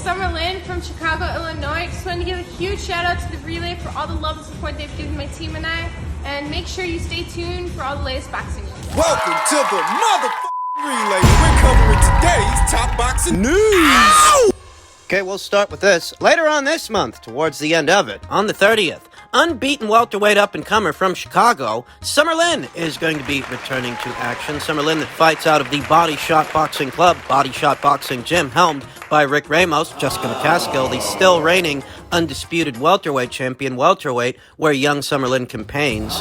Summer-Lynn from Chicago, Illinois. Just wanted to give a huge shout out to the Relay for all the love and support they've given my team and I. And make sure you stay tuned for all the latest boxing news. Welcome to the motherfucking Relay. We're covering today's top boxing news. Ow! Okay, we'll start with this. Later on this month, towards the end of it, on the 30th, unbeaten welterweight up-and-comer from Chicago, Summer-Lynn is going to be returning to action. Summer-Lynn that fights out of the Body Shot Boxing Club, Body Shot Boxing Gym, helmed by Rick Ramos, Jessica McCaskill, the still reigning undisputed welterweight champion, welterweight, where young Summer-Lynn campaigns.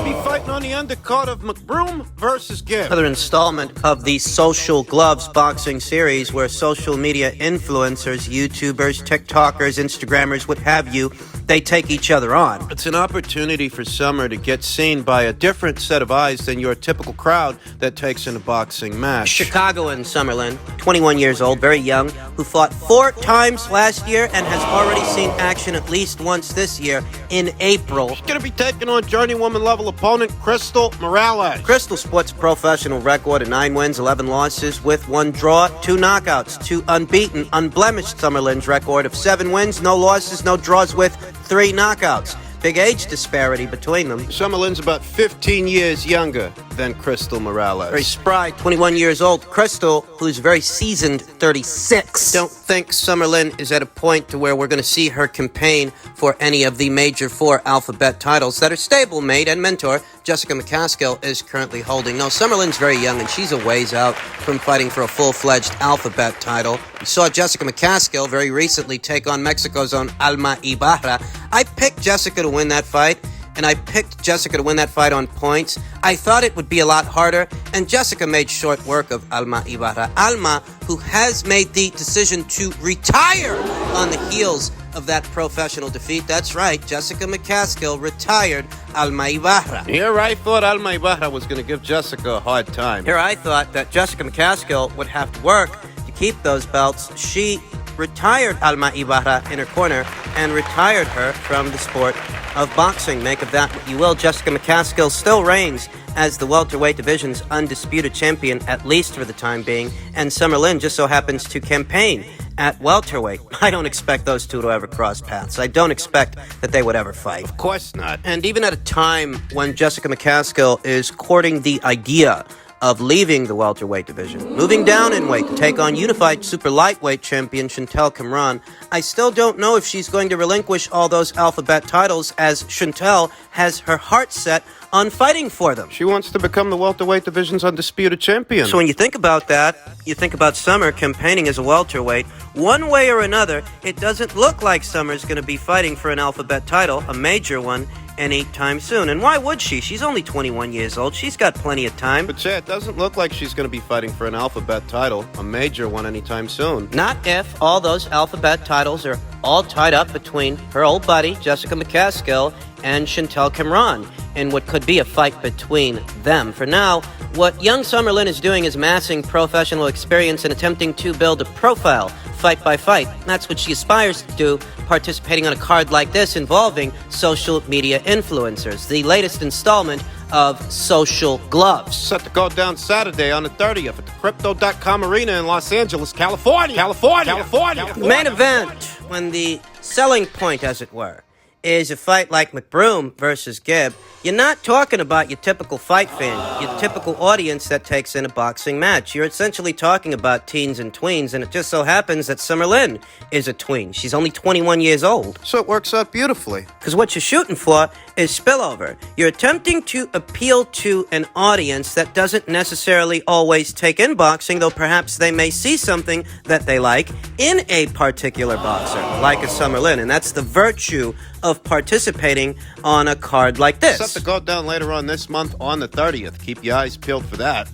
Be fighting on the undercard of McBroom versus Gibb. Another installment of the Social Gloves boxing series where social media influencers, YouTubers, TikTokers, Instagrammers, what have you, they take each other on. It's an opportunity for Summer to get seen by a different set of eyes than your typical crowd that takes in a boxing match. Chicagoan Summer-Lynn, 21 years old, very young, who fought 4 times last year and has already seen action at least once this year in April. She's going to be taking on journeywoman level opponent Crystal Morales. Crystal sports a professional record of 9 wins, 11 losses with 1 draw, 2 knockouts, 2 unbeaten, unblemished Summer-Lynn's record of 7 wins, no losses, no draws with 3 knockouts. Big age disparity between them. Summer-Lynn's about 15 years younger than Crystal Morales. Very spry, 21 years old. Crystal, who's very seasoned, 36. Don't think Summer-Lynn is at a point to where we're going to see her campaign for any of the major 4 alphabet titles that her stablemate and mentor, Jessica McCaskill, is currently holding. No, Summer-Lynn's very young, and she's a ways out from fighting for a full-fledged alphabet title. We saw Jessica McCaskill very recently take on Mexico's own Alma Ibarra. I picked Jessica to win that fight, and I picked Jessica to win that fight on points. I thought it would be a lot harder, and Jessica made short work of Alma Ibarra. Alma, who has made the decision to retire on the heels of that professional defeat. That's right, Jessica McCaskill retired Alma Ibarra. Here I thought Alma Ibarra was going to give Jessica a hard time. Here I thought that Jessica McCaskill would have to work to keep those belts. She retired Alma Ibarra in her corner and retired her from the sport of boxing. Make of that what you will. Jessica McCaskill still reigns as the welterweight division's undisputed champion, at least for the time being, and Summer-Lynn just so happens to campaign at welterweight. I don't expect those two to ever cross paths. I don't expect that they would ever fight. Of course not. And even at a time when Jessica McCaskill is courting the idea of leaving the welterweight division, moving down in weight to take on unified super lightweight champion Chantel Cameron, I still don't know if she's going to relinquish all those alphabet titles, as Chantel has her heart set on fighting for them. She wants to become the welterweight division's undisputed champion. So when you think about that, you think about Summer campaigning as a welterweight. One way or another, it doesn't look like Summer's going to be fighting for an alphabet title, a major one, anytime soon. And why would she? She's only 21 years old. She's got plenty of time. But it doesn't look like she's going to be fighting for an alphabet title, a major one, anytime soon. Not if all those alphabet titles are all tied up between her old buddy, Jessica McCaskill, and Chantel Cameron, in what could be a fight between them. For now, what young Summer-Lynn is doing is amassing professional experience and attempting to build a profile fight by fight. That's what she aspires to do, participating on a card like this involving social media influencers. The latest installment of Social Gloves. Set to go down Saturday on the 30th at the Crypto.com Arena in Los Angeles, California. The main event, when the selling point, as it were, is a fight like McBroom versus Gibb, you're not talking about your typical fight fan, your typical audience that takes in a boxing match. You're essentially talking about teens and tweens, and it just so happens that Summer-Lynn is a tween. She's only 21 years old. So it works out beautifully. Because what you're shooting for is spillover. You're attempting to appeal to an audience that doesn't necessarily always take in boxing, though perhaps they may see something that they like in a particular boxer, like a Summer-Lynn, and that's the virtue of participating on a card like this. Set to go down later on this month on the 30th. Keep your eyes peeled for that.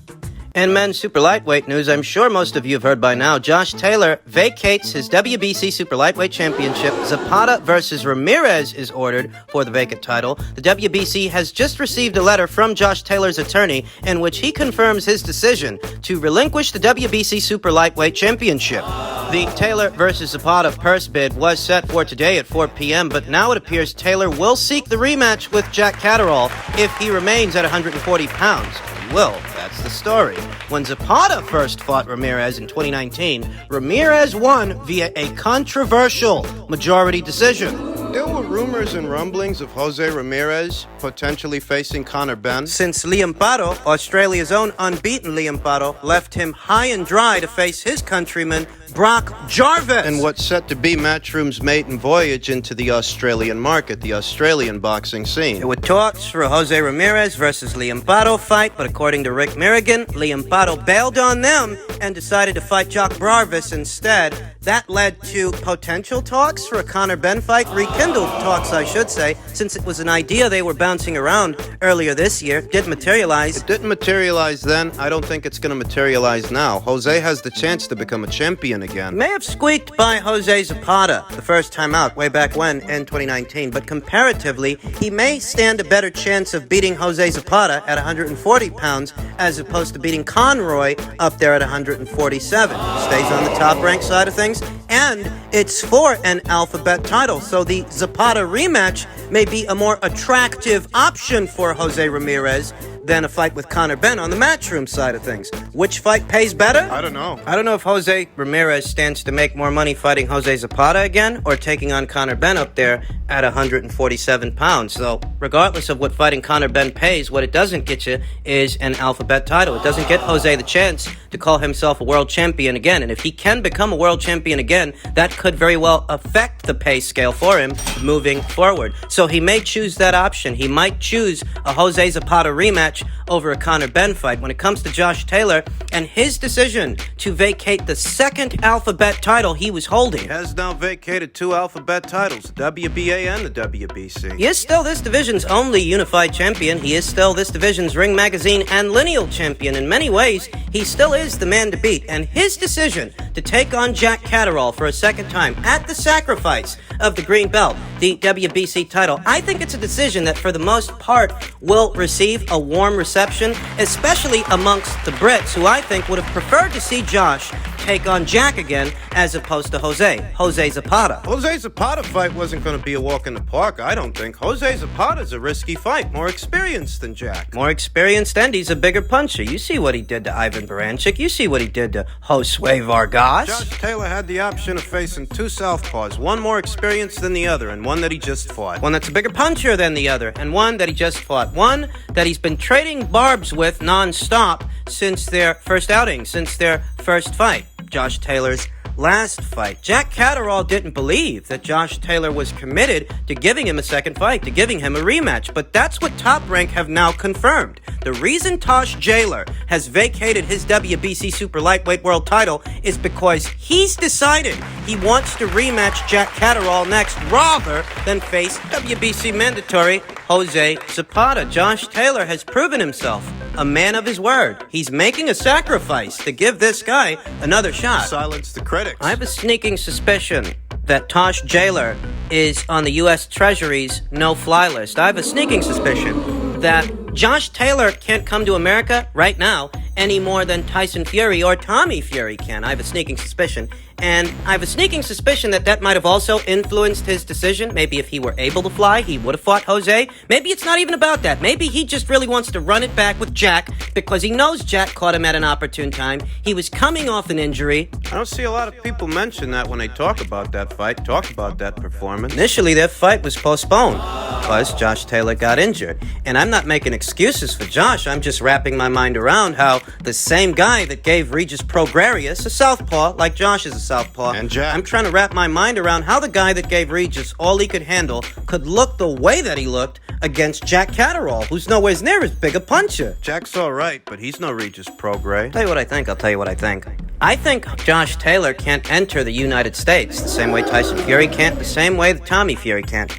In men's super lightweight news, I'm sure most of you have heard by now, Josh Taylor vacates his WBC super lightweight championship. Zepada versus Ramirez is ordered for the vacant title. The WBC has just received a letter from Josh Taylor's attorney in which he confirms his decision to relinquish the WBC super lightweight championship. The Taylor versus Zepada purse bid was set for today at 4 p.m., but now it appears Taylor will seek the rematch with Jack Caterrall if he remains at 140 pounds. He will. That's the story. When Zepada first fought Ramirez in 2019, Ramirez won via a controversial majority decision. There were rumors and rumblings of Jose Ramirez potentially facing Conor Benn, since Liam Paro, Australia's own unbeaten Liam Paro, left him high and dry to face his countryman Brock Jarvis in what's set to be Matchroom's maiden voyage into the Australian market, the Australian boxing scene. There were talks for a Jose Ramirez versus Liam Paro fight, but according to Rick Merrigan, Liam Paro bailed on them and decided to fight Brock Jarvis instead. That led to potential talks for a Conor Benn fight, rekindled talks, I should say, since it was an idea they were bouncing around earlier this year. Didn't materialize. It didn't materialize then. I don't think it's going to materialize now. Jose has the chance to become a champion again. May have squeaked by Jose Zepada the first time out, way back when, in 2019, but comparatively, he may stand a better chance of beating Jose Zepada at 140 pounds as opposed to beating Conroy up there at 147. Stays on the top-ranked side of things, and it's for an alphabet title, so the Zepada rematch may be a more attractive option for Jose Ramirez than a fight with Conor Benn on the Matchroom side of things. Which fight pays better? I don't know. I don't know if Jose Ramirez stands to make more money fighting Jose Zepada again or taking on Conor Benn up there at 147 pounds. So regardless of what fighting Conor Benn pays, what it doesn't get you is an alphabet title. It doesn't get Jose the chance to call himself a world champion again. And if he can become a world champion again, that could very well affect the pay scale for him moving forward. So he may choose that option. He might choose a Jose Zepada rematch over a Conor Benn fight. When it comes to Josh Taylor and his decision to vacate the second alphabet title he was holding. He has now vacated 2 alphabet titles, the WBA and the WBC. He is still this division's only unified champion. He is still this division's Ring Magazine and lineal champion. In many ways, he still is the man to beat. And his decision to take on Jack Caterrall for a second time at the sacrifice of the green belt, the WBC title, I think it's a decision that for the most part will receive a warm reception, especially amongst the Brits, who I think would have preferred to see Josh take on Jack again as opposed to Jose Zepada. Jose Zepada fight wasn't going to be a walk in the park, I don't think. Jose Zapada's a risky fight, more experienced than Jack. More experienced, and he's a bigger puncher. You see what he did to Ivan Baranchyk. You see what he did to Josue Vargas. Josh Taylor had the option of facing 2 southpaws, one more experienced than the other, and one that he just fought. One that's a bigger puncher than the other, and one that he just fought. One that he's been trading barbs with non-stop since their first outing, since their first fight. Josh Taylor's last fight. Jack Caterrall didn't believe that Josh Taylor was committed to giving him a second fight, to giving him a rematch, but that's what Top Rank have now confirmed. The reason Tosh Jaylor has vacated his WBC Super Lightweight World title is because he's decided he wants to rematch Jack Caterrall next rather than face WBC mandatory Jose Zepada. Josh Taylor has proven himself a man of his word. He's making a sacrifice to give this guy another shot. Silence the critics. I have a sneaking suspicion that Tosh Jaylor is on the U.S. Treasury's no-fly list. I have a sneaking suspicion that Josh Taylor can't come to America right now any more than Tyson Fury or Tommy Fury can. I have a sneaking suspicion. And I have a sneaking suspicion that that might have also influenced his decision. Maybe if he were able to fly, he would have fought Jose. Maybe it's not even about that. Maybe he just really wants to run it back with Jack because he knows Jack caught him at an opportune time. He was coming off an injury. I don't see a lot of people mention that when they talk about that fight, talk about that performance. Initially, their fight was postponed because Josh Taylor got injured. And I'm not making excuses for Josh. I'm just wrapping my mind around how the same guy that gave Regis Prograrius a southpaw, like Josh is a southpaw, and Jack. I'm trying to wrap my mind around how the guy that gave Regis all he could handle could look the way that he looked against Jack Caterrall, who's nowhere near as big a puncher. Jack's all right, but he's no Regis Prograis. Tell you what I think. I'll tell you what I think. I think Josh Taylor can't enter the United States the same way Tyson Fury can't, the same way that Tommy Fury can't.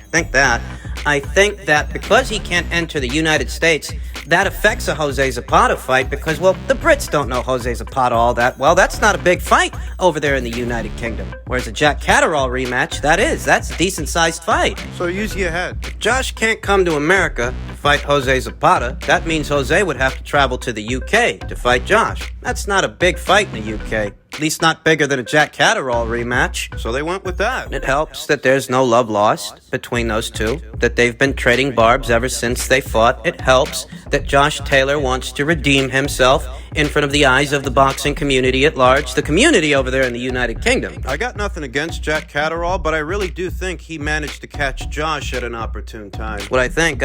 I think that because he can't enter the United States, that affects a Jose Zepada fight because, well, the Brits don't know Jose Zepada all that well. That's not a big fight over there in the United Kingdom. Whereas a Jack Caterrall rematch, that's a decent-sized fight. So use your head. If Josh can't come to America to fight Jose Zepada, that means Jose would have to travel to the UK to fight Josh. That's not a big fight in the UK. At least not bigger than a Jack Caterrall rematch. So they went with that. It helps that there's no love lost between those two, that they've been trading barbs ever since they fought. It helps that Josh Taylor wants to redeem himself in front of the eyes of the boxing community at large, the community over there in the United Kingdom. I got nothing against Jack Caterrall, but I really do think he managed to catch Josh at an opportune time. What I think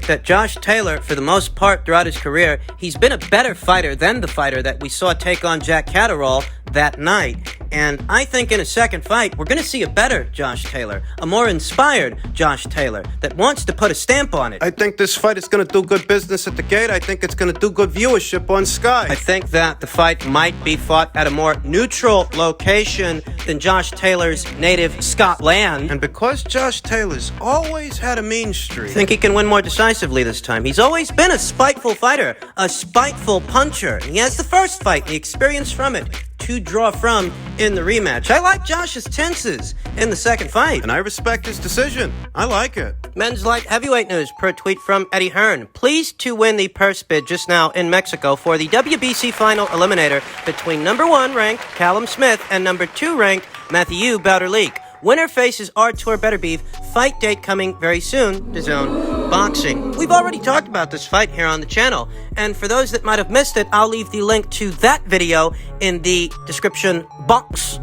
that Josh Taylor, for the most part throughout his career, he's been a better fighter than the fighter that we saw take on Jack Caterrall that night. And I think in a second fight, we're going to see a better Josh Taylor, a more inspired Josh Taylor that wants to put a stamp on it. I think this fight is going to do good business at the gate. I think it's going to do good viewership on Sky. I think that the fight might be fought at a more neutral location than Josh Taylor's native Scotland. And because Josh Taylor's always had a mean streak, I think he can win more decisively this time. He's always been a spiteful fighter, a spiteful puncher. He has the first fight, the experience from it to draw from in the rematch. I like Josh's chances in the second fight. and I respect his decision. I like it. Men's light heavyweight news per tweet from Eddie Hearn. Pleased to win the purse bid just now in Mexico for the WBC final eliminator between number 1 ranked Callum Smith and number 2 ranked Matthew Bauderlique. Winner faces Artur Beterbiev. Fight date coming very soon. DAZN Boxing. We've already talked about this fight here on the channel, and for those that might have missed it, I'll leave the link to that video in the description box.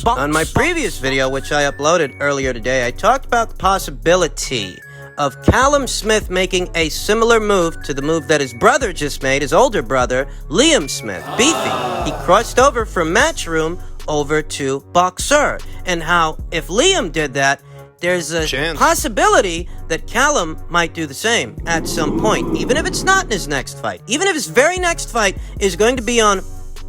On my previous video, which I uploaded earlier today, I talked about the possibility of Callum Smith making a similar move to the move that his brother just made, his older brother, Liam Smith. Beefy. He crossed over from Matchroom over to Boxer, and how if Liam did that, there's a possibility that Callum might do the same at some point, even if it's not in his next fight. Even if his very next fight is going to be on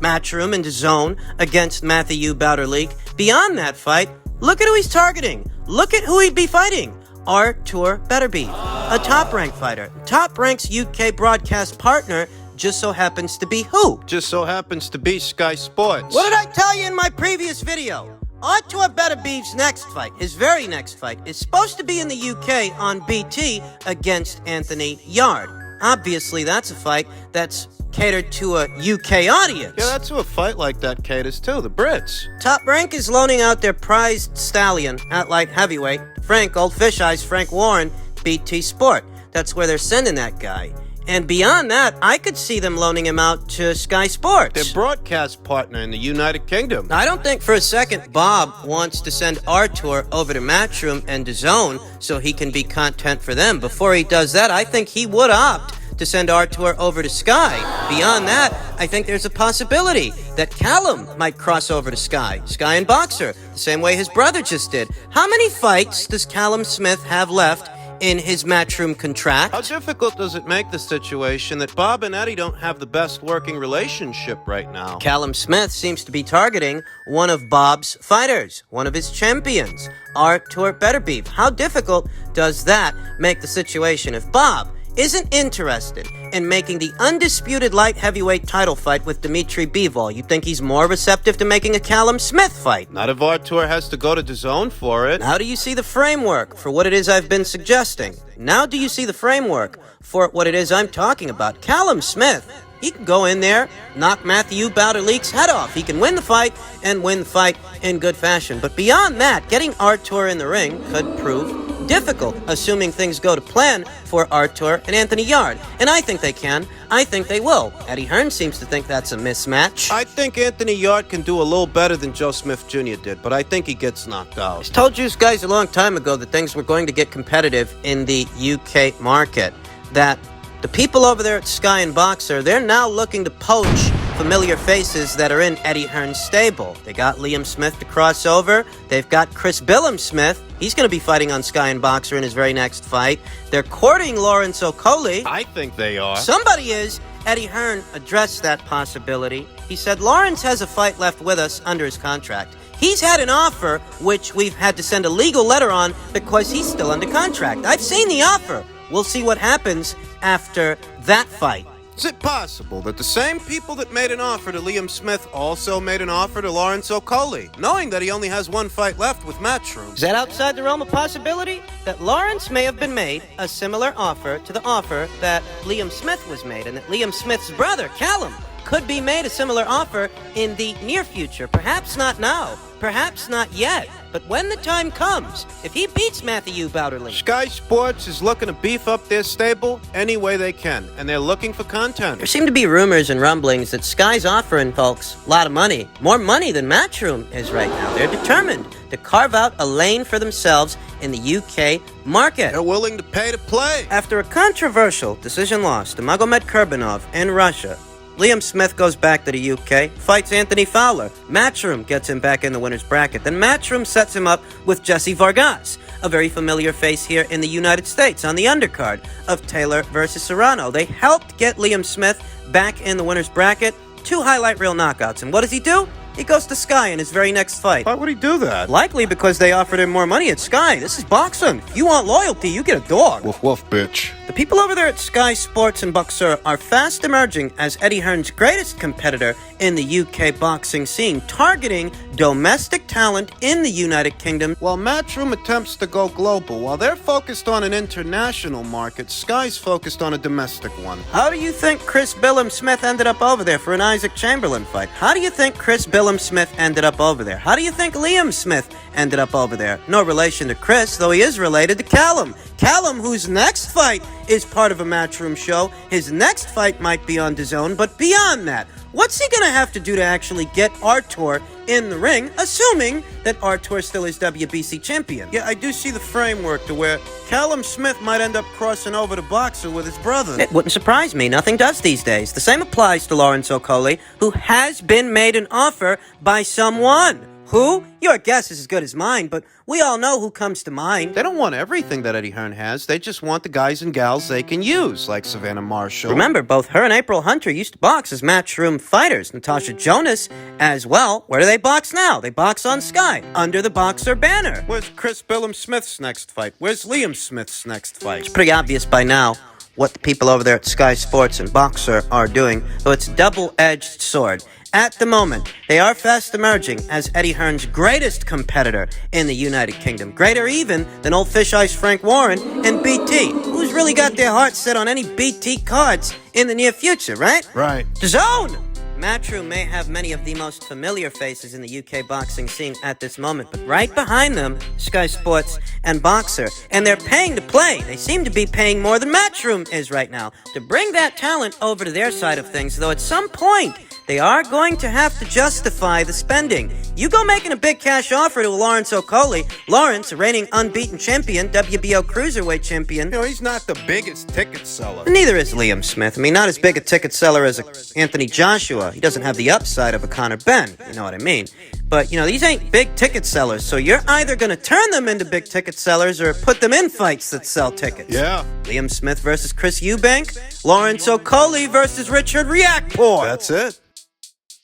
Matchroom and DAZN against Matthew Bauderlique. Beyond that fight, look at who he's targeting. Look at who he'd be fighting. Artur Beterbiev, a top-ranked fighter. Top Rank's UK broadcast partner just so happens to be who? Just so happens to be Sky Sports. What did I tell you in my previous video? Artur Beterbiev's next fight, his very next fight, is supposed to be in the UK on BT against Anthony Yard. Obviously, that's a fight that's catered to a UK audience. Yeah, that's who a fight like that caters to, the Brits. Top Rank is loaning out their prized stallion at light heavyweight, Frank Old Fish Eyes Frank Warren, BT Sport. That's where they're sending that guy. And beyond that, I could see them loaning him out to Sky Sports. Their broadcast partner in the United Kingdom. I don't think for a second Bob wants to send Artur over to Matchroom and DAZN so he can be content for them. Before he does that, I think he would opt to send Artur over to Sky. Beyond that, I think there's a possibility that Callum might cross over to Sky and Boxer, the same way his brother just did. How many fights does Callum Smith have left in his Matchroom contract? How difficult does it make the situation that Bob and Eddie don't have the best working relationship right now? Callum Smith seems to be targeting one of Bob's fighters, one of his champions, Artur Beterbiev. How difficult does that make the situation if Bob isn't interested in making the undisputed light heavyweight title fight with Dimitri Bivol? You think he's more receptive to making a Callum Smith fight? Not if Artur has to go to DAZN for it. How do you see the framework for what it is I've been suggesting? Now do you see the framework for what it is I'm talking about? Callum Smith, he can go in there, knock Matthew Bauderlique's head off. He can win the fight and win the fight in good fashion. But beyond that, getting Artur in the ring could prove difficult, assuming things go to plan for Artur and Anthony Yard. And I think they can. I think they will. Eddie Hearn seems to think that's a mismatch. I think Anthony Yard can do a little better than Joe Smith Jr. did, but I think he gets knocked out. I told you guys a long time ago that things were going to get competitive in the UK market. That the people over there at Sky and Boxer, they're now looking to poach familiar faces that are in Eddie Hearn's stable. They got Liam Smith to cross over. They've got Chris Billum Smith. He's going to be fighting on Sky and Boxer in his very next fight. They're courting Lawrence Okoli. I think they are. Somebody is. Eddie Hearn addressed that possibility. He said Lawrence has a fight left with us under his contract. He's had an offer, which we've had to send a legal letter on because he's still under contract. I've seen the offer. We'll see what happens after that fight. Is it possible that the same people that made an offer to Liam Smith also made an offer to Lawrence Okoli, knowing that he only has one fight left with Matchroom? Is that outside the realm of possibility? That Lawrence may have been made a similar offer to the offer that Liam Smith was made, and that Liam Smith's brother, Callum, could be made a similar offer in the near future. Perhaps not now, perhaps not yet. But when the time comes, if he beats Matthew Bauderlique, Sky Sports is looking to beef up their stable any way they can, and they're looking for content. there seem to be rumors and rumblings that Sky's offering folks a lot of money. More money than Matchroom is right now. They're determined to carve out a lane for themselves in the UK market. They're willing to pay to play. After a controversial decision loss to Magomed Kurbanov in Russia, Liam Smith goes back to the UK, fights Anthony Fowler. Matchroom gets him back in the winner's bracket. Then Matchroom sets him up with Jesse Vargas, a very familiar face here in the United States, on the undercard of Taylor versus Serrano. They helped get Liam Smith back in the winner's bracket. 2 highlight reel knockouts. And what does he do? He goes to Sky in his very next fight. Why would he do that? Likely because they offered him more money at Sky. This is boxing. If you want loyalty, you get a dog. Woof woof, bitch. The people over there at Sky Sports and Boxer are fast emerging as Eddie Hearn's greatest competitor in the UK boxing scene, targeting domestic talent in the United Kingdom. While Matchroom attempts to go global, while they're focused on an international market, Sky's focused on a domestic one. How do you think Chris Billum Smith ended up over there for an Isaac Chamberlain fight? How do you think Chris Billum Smith ended up over there? How do you think Liam Smith ended up over there? No relation to Chris, though he is related to Callum. Callum, whose next fight is part of a Matchroom show. His next fight might be on DAZN, but beyond that, what's he going to have to do to actually get Artur in the ring, assuming that Artur still is WBC champion? Yeah, I do see the framework to where Callum Smith might end up crossing over to Boxer with his brother. It wouldn't surprise me. Nothing does these days. The same applies to Lawrence Okolie, who has been made an offer by someone. Who? Your guess is as good as mine, but we all know who comes to mind. They don't want everything that Eddie Hearn has. They just want the guys and gals they can use, like Savannah Marshall. Remember, both her and April Hunter used to box as Matchroom fighters. Natasha Jonas as well. Where do they box now? They box on Sky, under the Boxer banner. Where's Chris Billum Smith's next fight? Where's Liam Smith's next fight? It's pretty obvious by now what the people over there at Sky Sports and Boxer are doing, though it's a double-edged sword. At the moment, they are fast emerging as Eddie Hearn's greatest competitor in the United Kingdom. Greater even than old Fish Ice Frank Warren and BT, who's really got their hearts set on any BT cards in the near future, right? Right. DAZN! Matchroom may have many of the most familiar faces in the UK boxing scene at this moment, but right behind them, Sky Sports and Boxer. And they're paying to play. They seem to be paying more than Matchroom is right now to bring that talent over to their side of things, though at some point, they are going to have to justify the spending. You go making a big cash offer to Lawrence Okolie. Lawrence, a reigning unbeaten champion, WBO Cruiserweight champion. You know, he's not the biggest ticket seller. Neither is Liam Smith. I mean, not as big a ticket seller as Anthony Joshua. He doesn't have the upside of a Conor Benn. You know what I mean? But, you know, these ain't big ticket sellers, so you're either going to turn them into big ticket sellers or put them in fights that sell tickets. Yeah. Liam Smith versus Chris Eubank. Lawrence Okolie versus Richard Riakporhe. That's it.